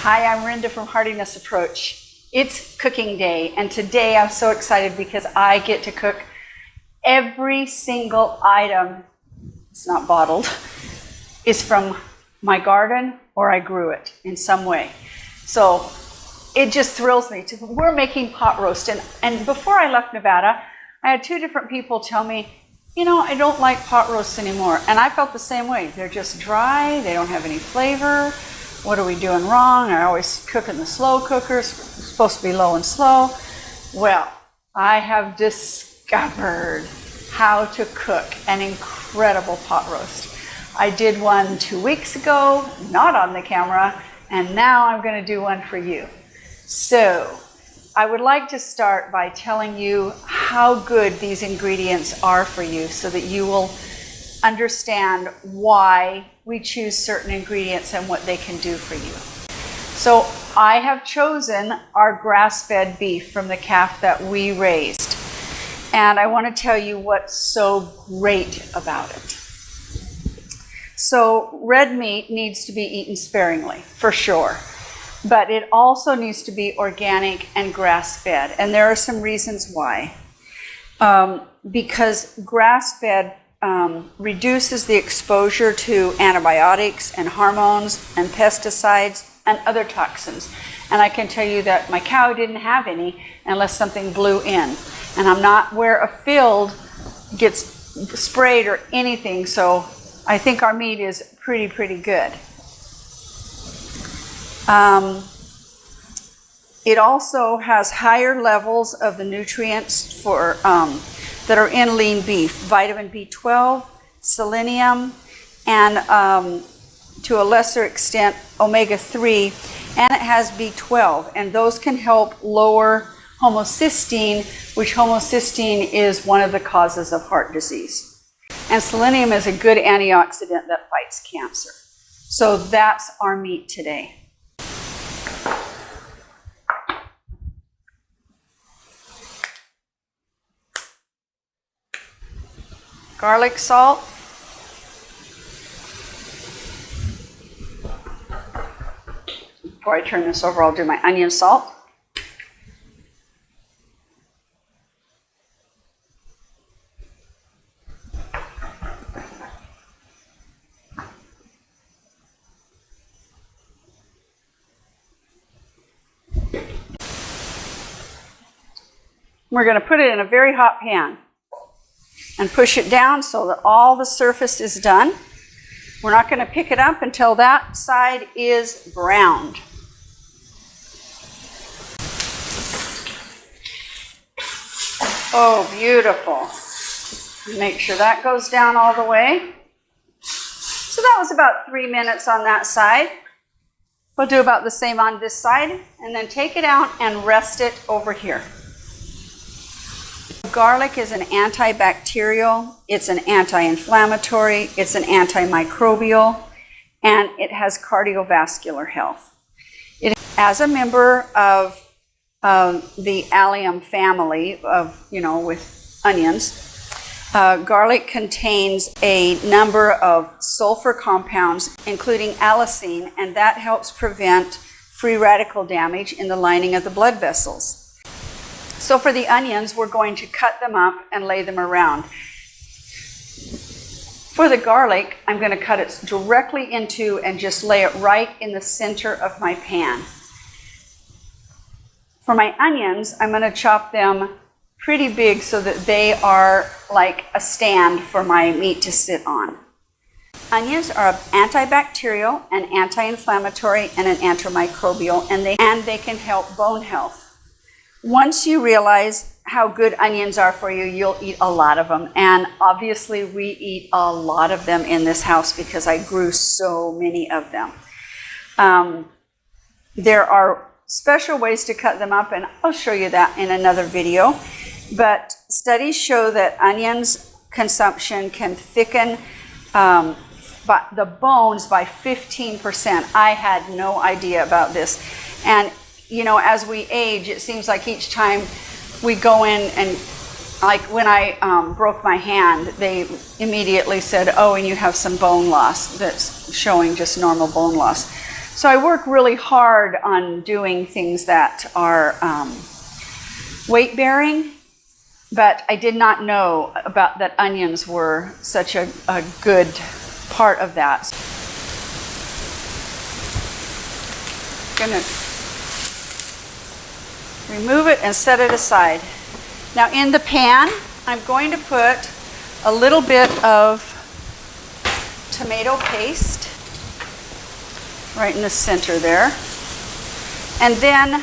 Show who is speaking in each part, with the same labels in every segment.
Speaker 1: Hi, I'm Rhenda from Heartiness Approach. It's cooking day, and today I'm so excited because I get to cook every single item. It's not bottled. Is from my garden or I grew it in some way. So it just thrills me. We're making pot roast, and before I left Nevada, I had two different people tell me, you know, I don't like pot roasts anymore. And I felt the same way. They're just dry, they don't have any flavor. What are we doing wrong? I always cook in the slow cooker, it's supposed to be low and slow. Well, I have discovered how to cook an incredible pot roast. I did one 2 weeks ago, not on the camera, and now I'm going to do one for you. So I would like to start by telling you how good these ingredients are for you so that you will understand why we choose certain ingredients and what they can do for you. So I have chosen our grass-fed beef from the calf that we raised. And I want to tell you what's so great about it. So red meat needs to be eaten sparingly, for sure. But it also needs to be organic and grass-fed. And there are some reasons why. Because grass-fed reduces the exposure to antibiotics and hormones and pesticides and other toxins. And I can tell you that my cow didn't have any unless something blew in. And I'm not where a field gets sprayed or anything, so I think our meat is pretty good. It also has higher levels of the nutrients for that are in lean beef: vitamin B12, selenium, and to a lesser extent omega-3, and it has B12, and those can help lower homocysteine, which homocysteine is one of the causes of heart disease. And selenium is a good antioxidant that fights cancer. So that's our meat today. Garlic salt. Before I turn this over, I'll do my onion salt. We're going to put it in a very hot pan and push it down so that all the surface is done. We're not going to pick it up until that side is browned. Oh, beautiful. Make sure that goes down all the way. So that was about 3 minutes on that side. We'll do about the same on this side, and then take it out and rest it over here. Garlic is an antibacterial, it's an anti-inflammatory, it's an antimicrobial, and it has cardiovascular health. As a member of the allium family of, with onions, garlic contains a number of sulfur compounds, including allicin, and that helps prevent free radical damage in the lining of the blood vessels. So for the onions, we're going to cut them up and lay them around. For the garlic, I'm going to cut it directly into and just lay it right in the center of my pan. For my onions, I'm going to chop them pretty big so that they are like a stand for my meat to sit on. Onions are antibacterial, an anti-inflammatory, and an antimicrobial, and they can help bone health. Once you realize how good onions are for you, you'll eat a lot of them. And obviously we eat a lot of them in this house because I grew so many of them. There are special ways to cut them up, and I'll show you that in another video. But studies show that onions consumption can thicken the bones by 15%. I had no idea about this. And as we age, it seems like each time we go in, and like when I broke my hand, they immediately said, oh, and you have some bone loss that's showing just normal bone loss. So I work really hard on doing things that are weight bearing, but I did not know about that onions were such a good part of that. I'm gonna remove it and set it aside. Now in the pan, I'm going to put a little bit of tomato paste right in the center there. And then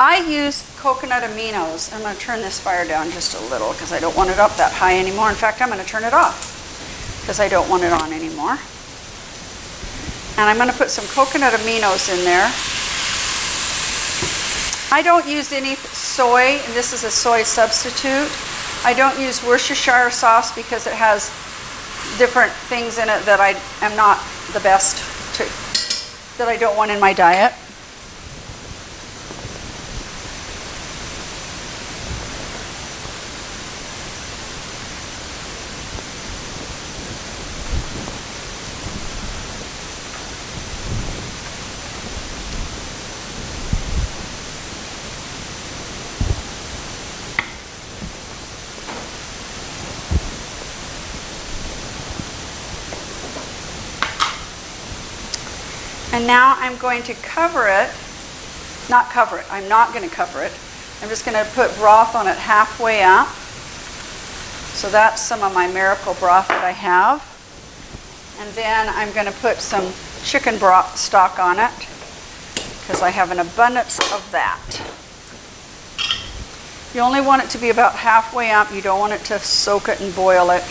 Speaker 1: I use coconut aminos. I'm going to turn this fire down just a little because I don't want it up that high anymore. In fact, I'm going to turn it off because I don't want it on anymore. And I'm going to put some coconut aminos in there. I don't use any soy, and this is a soy substitute. I don't use Worcestershire sauce because it has different things in it that I am not the best to, that I don't want in my diet. And now I'm going to cover it, I'm not going to cover it. I'm just going to put broth on it halfway up. So that's some of my miracle broth that I have. And then I'm going to put some chicken broth stock on it because I have an abundance of that. You only want it to be about halfway up. You don't want it to soak it and boil it.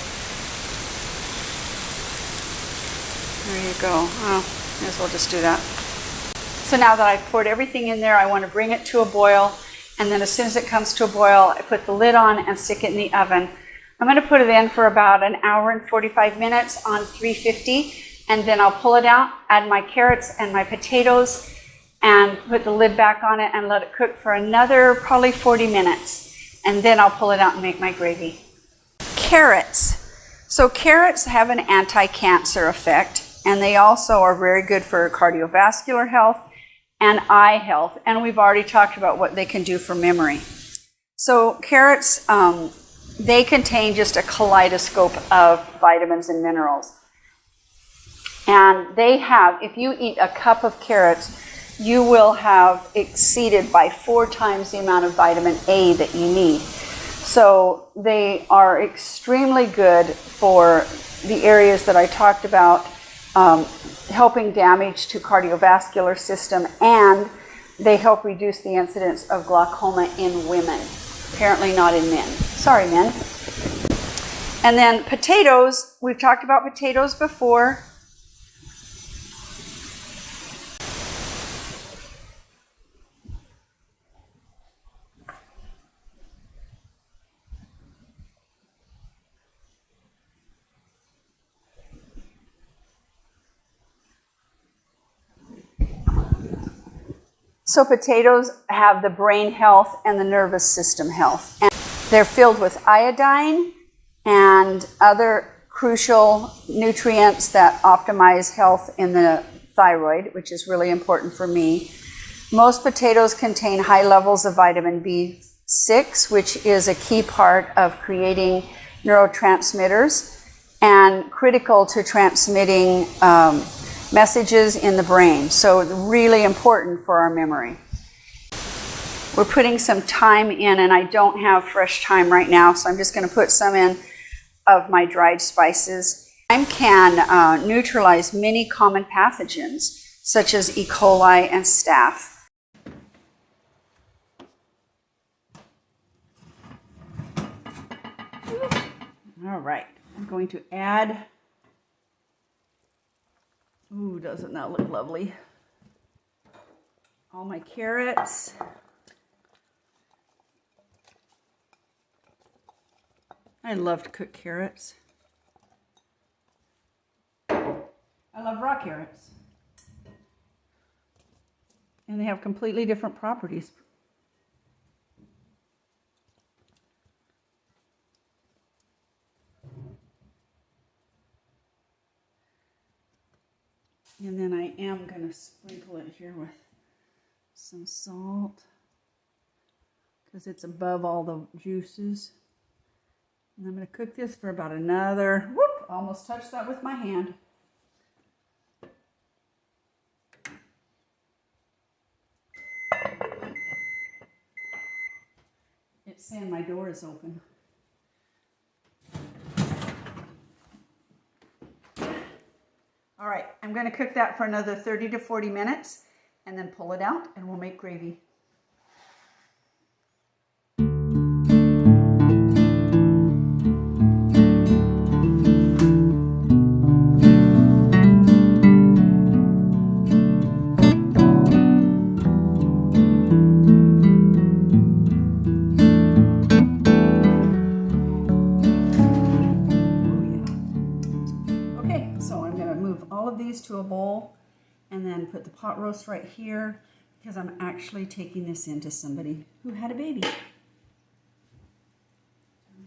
Speaker 1: There you go. Oh. May as well just do that. So now that I've poured everything in there, I want to bring it to a boil. And then as soon as it comes to a boil, I put the lid on and stick it in the oven. I'm going to put it in for about an hour and 45 minutes on 350. And then I'll pull it out, add my carrots and my potatoes, and put the lid back on it and let it cook for another probably 40 minutes. And then I'll pull it out and make my gravy. Carrots. So carrots have an anti-cancer effect. And they also are very good for cardiovascular health and eye health. And we've already talked about what they can do for memory. So carrots, they contain just a kaleidoscope of vitamins and minerals. And they have, if you eat a cup of carrots, you will have exceeded by 4 times the amount of vitamin A that you need. So they are extremely good for the areas that I talked about, helping damage to cardiovascular system, and they help reduce the incidence of glaucoma in women. Apparently not in men. Sorry, men. And then potatoes. We've talked about potatoes before. So potatoes have the brain health and the nervous system health. And they're filled with iodine and other crucial nutrients that optimize health in the thyroid, which is really important for me. Most potatoes contain high levels of vitamin B6, which is a key part of creating neurotransmitters and critical to transmitting messages in the brain. So really important for our memory. We're putting some thyme in, and I don't have fresh thyme right now, so I'm just going to put some in of my dried spices. Thyme can neutralize many common pathogens, such as E. coli and staph. All right, I'm going to add, ooh, doesn't that look lovely? All my carrots. I love to cook carrots. I love raw carrots. And they have completely different properties. And then I am going to sprinkle it here with some salt because it's above all the juices. And I'm going to cook this for about another, whoop, almost touched that with my hand. It's saying my door is open. All right, I'm going to cook that for another 30 to 40 minutes and then pull it out and we'll make gravy. To a bowl and then put the pot roast right here because I'm actually taking this into somebody who had a baby.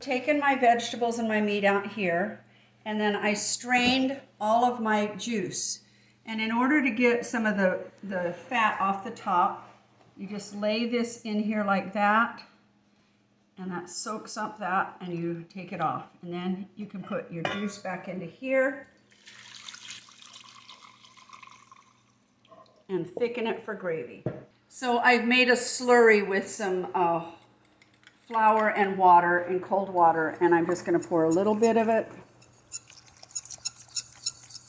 Speaker 1: Taken my vegetables and my meat out here and then I strained all of my juice, and in order to get some of the fat off the top, you just lay this in here like that and that soaks up that and you take it off, and then you can put your juice back into here and thicken it for gravy. So I've made a slurry with some flour and water and cold water, and I'm just going to pour a little bit of it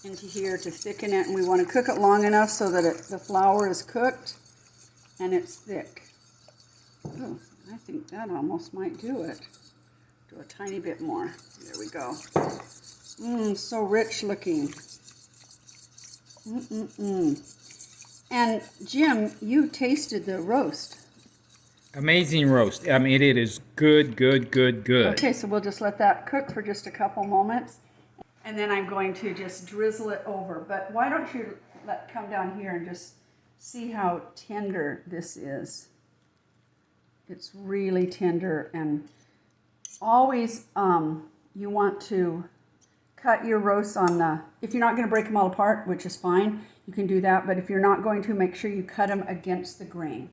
Speaker 1: into here to thicken it, and we want to cook it long enough so that the flour is cooked and it's thick. Oh, I think that almost might do it. Do a tiny bit more. There we go. So rich looking. And Jim, you tasted the roast.
Speaker 2: Amazing roast. I mean, it is good, good, good, good.
Speaker 1: Okay, so we'll just let that cook for just a couple moments. And then I'm going to just drizzle it over. But why don't you come down here and just see how tender this is. It's really tender, and always you want to cut your roasts on the, if you're not going to break them all apart, which is fine, you can do that, but if you're not going to, make sure you cut them against the grain.